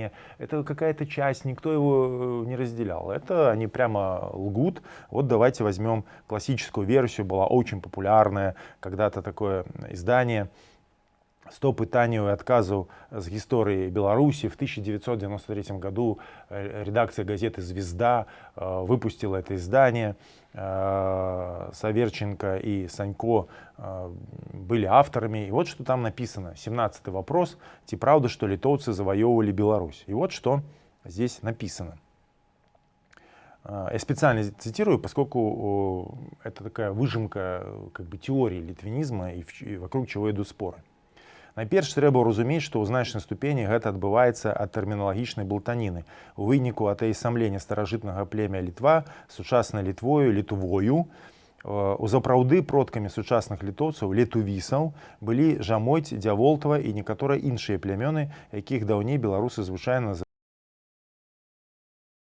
населения, это какая-то часть, никто его не разделял. Это они прямо лгут. Вот давайте возьмем классическую версию, была очень популярная когда-то такое издание «100 пытаний и отказов с истории Беларуси». В 1993 году редакция газеты «Звезда» выпустила это издание. Саверченко и Санько были авторами. И вот что там написано. 17-й вопрос. Ці правда, что литовцы завоевывали Беларусь? И вот что здесь написано. Я специально цитирую, поскольку это такая выжимка как бы теории літвінізму и вокруг чего идут споры. Найперш трэба разумець, што ў значнай ступені гэта адбываецца ад тэрміналагічнай блытаніны. У выніку атэісамлення старажытнага племя Літва сучаснай Літвою, літвою, узапраўды продкамі сучасных літоўцаў, летувісаў, былі Жамойць, Дзяволтава і некаторыя іншыя плямёны, якіх даўней беларусы звычайна называлі